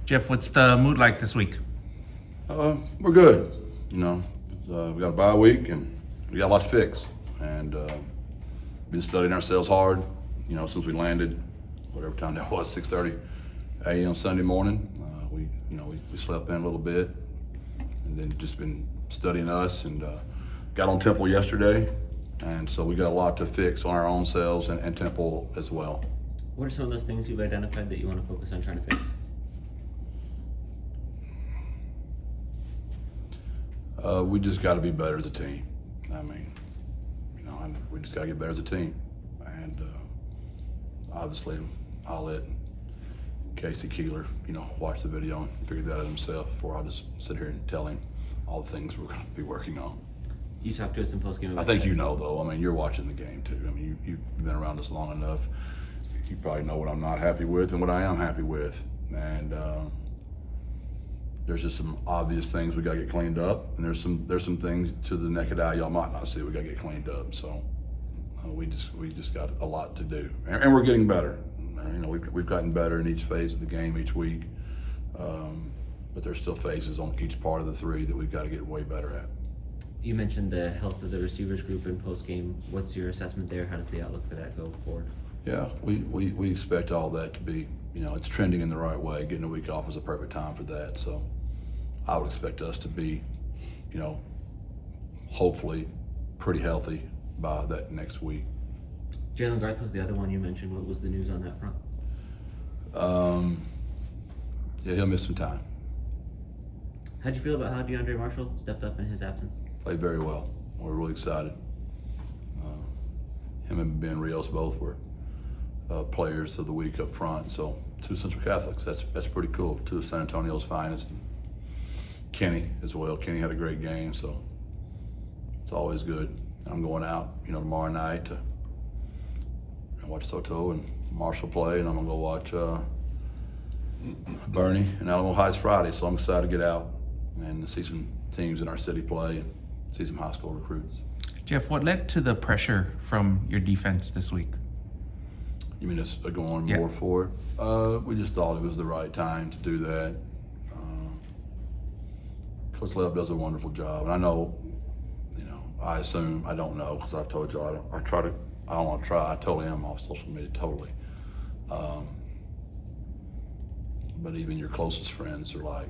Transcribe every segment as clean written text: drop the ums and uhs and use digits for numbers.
Jeff, what's the mood like this week? We're good. We got a bye week and we got a lot to fix. And been studying ourselves hard, since we landed, whatever time that was, 6:30 a.m. Sunday morning. We slept in a little bit and then just been studying us and got on Temple yesterday. And so we got a lot to fix on our own selves and Temple as well. What are some of those things you've identified that you want to focus on trying to fix? We just got to be better as a team. We just got to get better as a team. And obviously, I'll let Casey Keeler, watch the video and figure that out himself before I just sit here and tell him all the things we're going to be working on. You talked to us in postgame. I think though. You're watching the game too. You've been around us long enough. You probably know what I'm not happy with and what I am happy with. And there's just some obvious things we got to get cleaned up, and there's some things to the naked eye y'all might not see we got to get cleaned up. So we just got a lot to do, and we're getting better. We've gotten better in each phase of the game each week, but there's still phases on each part of the three that we've got to get way better at. You mentioned the health of the receivers group in postgame. What's your assessment there? How does the outlook for that go forward? Yeah, we expect all that to be, it's trending in the right way. Getting a week off is a perfect time for that. So I would expect us to be, hopefully pretty healthy by that next week. Jalen Garth was the other one you mentioned. What was the news on that front? Yeah, he'll miss some time. How'd you feel about how DeAndre Marshall stepped up in his absence? Played very well. We're really excited. Him and Ben Rios both were players of the week up front. So 2 Central Catholics, that's pretty cool. 2 of San Antonio's finest. Kenny as well. Kenny had a great game, so it's always good. I'm going out, tomorrow night to watch Soto and Marshall play, and I'm gonna go watch Bernie and Alamo Heights Friday. So I'm excited to get out and see some teams in our city play and see some high school recruits. Jeff, what led to the pressure from your defense this week? You mean us going more for it? We just thought it was the right time to do that. Coach Leb does a wonderful job, and I know, I assume, I don't know, because I've told you I don't want to try. I totally am off social media, totally. But even your closest friends are like,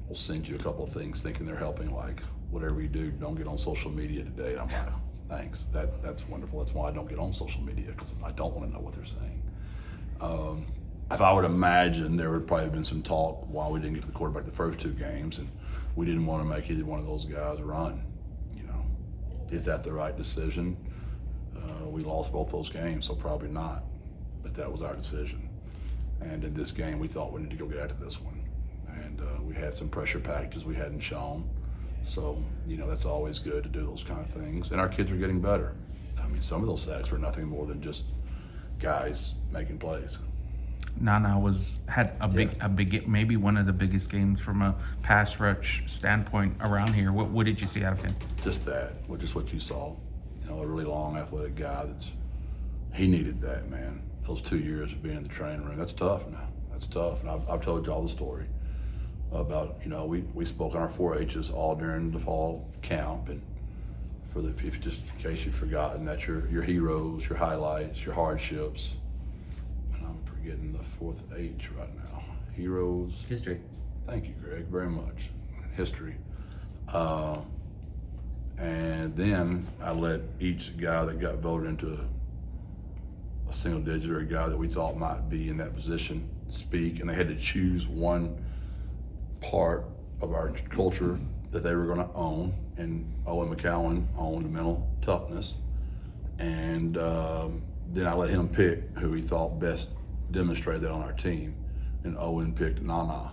will send you a couple of things thinking they're helping, like, whatever you do, don't get on social media today. And I'm like, thanks, that's wonderful. That's why I don't get on social media, because I don't want to know what they're saying. If I would imagine, there would probably have been some talk why we didn't get to the quarterback the first 2 games, and we didn't want to make either one of those guys run. Is that the right decision? We lost both those games, so probably not, but that was our decision. And in this game, we thought we needed to go get after this one. And we had some pressure packages we hadn't shown. So, that's always good to do those kind of things. And our kids are getting better. Some of those sacks were nothing more than just guys making plays. Nana had a big, maybe one of the biggest games from a pass rush standpoint around here. What did you see out of him? Just what you saw. A really long, athletic guy. He needed that, man. Those 2 years of being in the training room. That's tough now. That's tough. And I've told you all the story about, we spoke on our 4-H's all during the fall camp, and in case you've forgotten, that's your heroes, your highlights, your hardships. Getting the 4th H right now. Heroes. History. Thank you, Greg, very much. History. And then I let each guy that got voted into a single digit, or a guy that we thought might be in that position, speak, and they had to choose one part of our culture that they were going to own. And Owen McCowan owned mental toughness. And then I let him pick who he thought best demonstrated that on our team, and Owen picked Nana,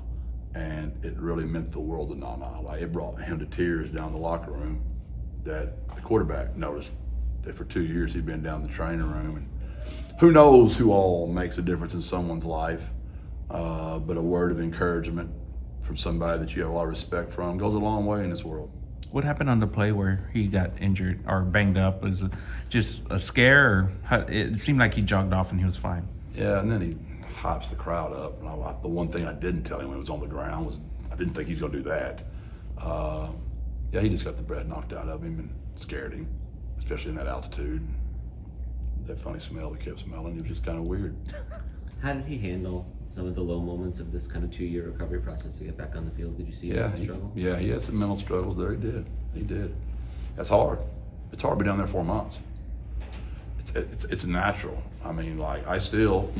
and it really meant the world to Nana. Like, it brought him to tears down the locker room that the quarterback noticed that for 2 years he'd been down the training room, and who knows who all makes a difference in someone's life, but a word of encouragement from somebody that you have a lot of respect from goes a long way in this world. What happened on the play where he got injured or banged up? Was it just a scare, or it seemed like he jogged off and he was fine? Yeah, and then hypes the crowd up. And the one thing I didn't tell him when he was on the ground was I didn't think he was going to do that. Yeah, he just got the breath knocked out of him and scared him, especially in that altitude. That funny smell he kept smelling, it was just kind of weird. How did he handle some of the low moments of this kind of 2-year recovery process to get back on the field? Did you see him struggle? Yeah, he had some mental struggles there. He did. That's hard. It's hard to be down there 4 months. It's natural. I mean, like, I still,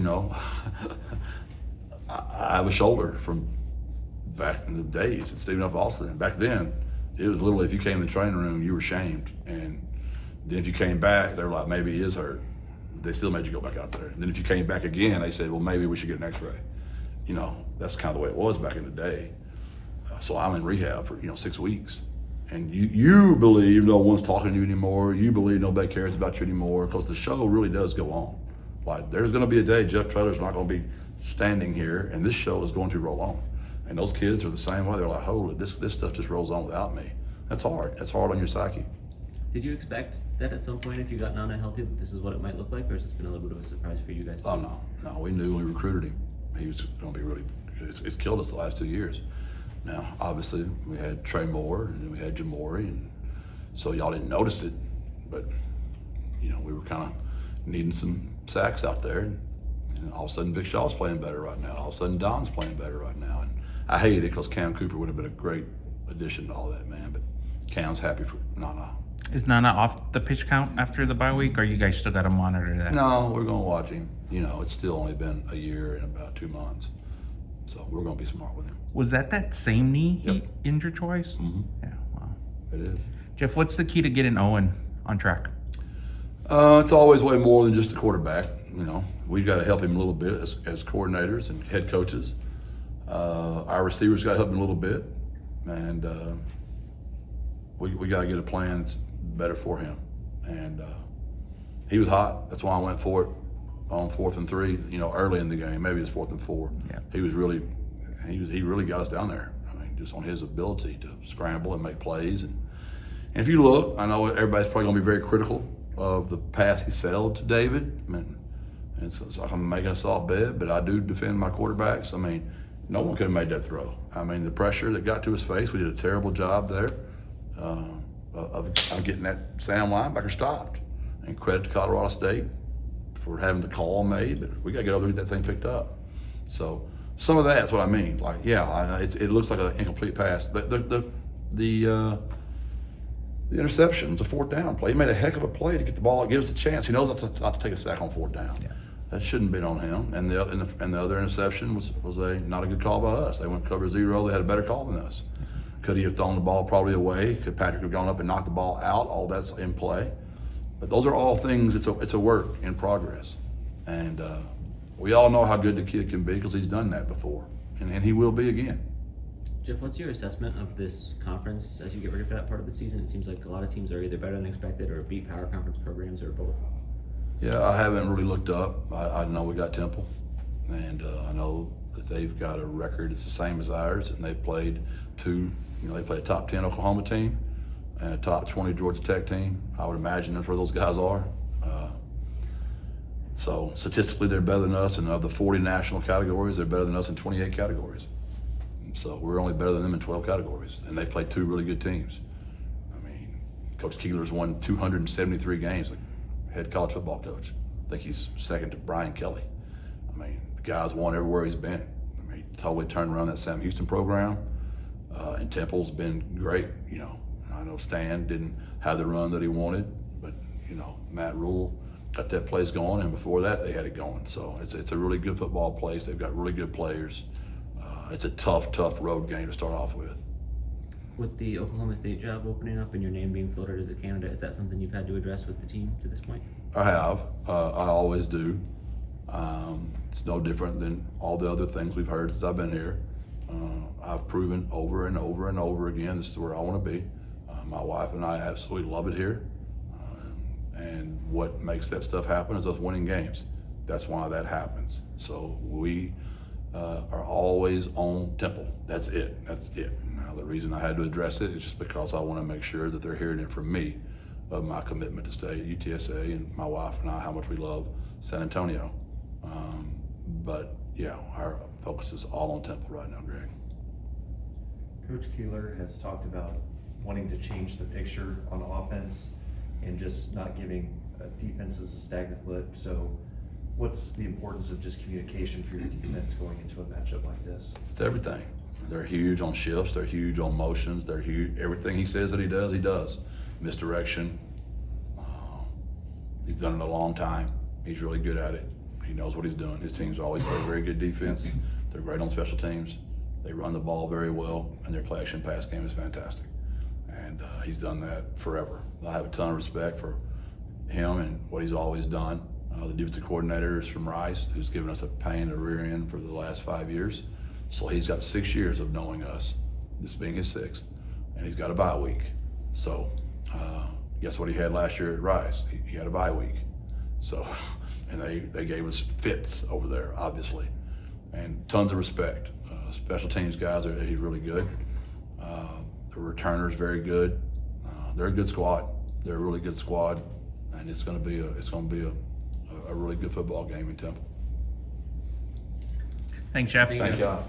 I have a shoulder from back in the days at Stephen F. Austin. And back then, it was literally if you came in the training room, you were shamed. And then if you came back, they were like, maybe he is hurt. They still made you go back out there. And then if you came back again, they said, well, maybe we should get an x-ray. That's kind of the way it was back in the day. So I'm in rehab for, 6 weeks. And you believe no one's talking to you anymore. You believe nobody cares about you anymore because the show really does go on. Like, there's going to be a day Jeff Traylor's not going to be standing here, and this show is going to roll on. And those kids are the same way. They're like, holy, this stuff just rolls on without me. That's hard. That's hard on your psyche. Did you expect that at some point, if you got Nana healthy, that this is what it might look like, or has this been a little bit of a surprise for you guys? Oh, no. We knew when we recruited him, he was going to be really good. It's killed us the last 2 years. Now, obviously, we had Trey Moore, and then we had Jamori, and so y'all didn't notice it, but, we were kind of needing some sacks out there, and all of a sudden, Vic Shaw's playing better right now. All of a sudden, Don's playing better right now, and I hate it because Cam Cooper would have been a great addition to all that, man, but Cam's happy for Nana. Is Nana off the pitch count after the bye week, or you guys still got to monitor that? No, we're going to watch him. It's still only been a year and about 2 months, so we're going to be smart with him. Was that same knee he Yep. injured twice? Mm-hmm. Yeah, wow. It is. Jeff, what's the key to getting Owen on track? It's always way more than just the quarterback. We've got to help him a little bit as coordinators and head coaches. Our receivers got to help him a little bit, and we got to get a plan that's better for him. And he was hot. That's why I went for it on 4th and 3. Early in the game, maybe it was 4th and 4. Yeah. He really got us down there. I mean, just on his ability to scramble and make plays. And if you look, I know everybody's probably going to be very critical of the pass he sailed to David. I mean, it's like I'm making a soft bed, but I do defend my quarterbacks. I mean, no one could have made that throw. I mean, the pressure that got to his face, we did a terrible job there of getting that Sam linebacker stopped. And credit to Colorado State for having the call made, but we got to get over there and get that thing picked up. So some of that's what I mean. Like, yeah, it looks like an incomplete pass. The interception was a 4th down play. He made a heck of a play to get the ball, give us a chance. He knows not to take a sack on 4th down. Yeah. That shouldn't have been on him. And the other interception was not a good call by us. They went cover 0. They had a better call than us. Could he have thrown the ball probably away? Could Patrick have gone up and knocked the ball out? All that's in play. But those are all things. It's a work in progress. And we all know how good the kid can be because he's done that before. And he will be again. Jeff, what's your assessment of this conference as you get ready for that part of the season? It seems like a lot of teams are either better than expected or beat power conference programs or both. Yeah, I haven't really looked up. I know we got Temple, and I know that they've got a record that's the same as ours, and they've played they played a top 10 Oklahoma team and a top 20 Georgia Tech team. I would imagine that's where those guys are. So statistically, they're better than us, and of the 40 national categories, they're better than us in 28 categories. So we're only better than them in 12 categories, and they played 2 really good teams. I mean, Coach Keeler's won 273 games, like head college football coach. I think he's second to Brian Kelly. I mean, the guy's won everywhere he's been. I mean, he totally turned around that Sam Houston program, and Temple's been great. I know Stan didn't have the run that he wanted, but Matt Rule got that place going, and before that they had it going. So it's a really good football place. They've got really good players. It's a tough road game to start off with. With the Oklahoma State job opening up and your name being floated as a candidate, is that something you've had to address with the team to this point? I have. I always do. It's no different than all the other things we've heard since I've been here. I've proven over and over and over again this is where I want to be. My wife and I absolutely love it here. And what makes that stuff happen is us winning games. That's why that happens. So we are always on Temple. That's it. Now, the reason I had to address it is just because I want to make sure that they're hearing it from me of my commitment to stay at UTSA and my wife and I, how much we love San Antonio. But yeah, our focus is all on Temple right now, Greg. Coach Keeler has talked about wanting to change the picture on offense and just not giving defenses a stagnant look. So what's the importance of just communication for your defense going into a matchup like this? It's everything. They're huge on shifts. They're huge on motions. They're huge. Everything he says that he does, he does. Misdirection. He's done it a long time. He's really good at it. He knows what he's doing. His teams always play very good defense. They're great on special teams. They run the ball very well, and their play action pass game is fantastic. And he's done that forever. I have a ton of respect for him and what he's always done. The defensive coordinator is from Rice, who's given us a pain in the rear end for the last 5 years. So he's got 6 years of knowing us, this being his 6th, and he's got a bye week. So guess what he had last year at Rice? He had a bye week. So, and they gave us fits over there, obviously, and tons of respect. Special teams guys, he's really good. The returners very good. They're a good squad. They're a really good squad, and it's going to be a really good football game in Temple. Thanks, Jeff. Thank y'all.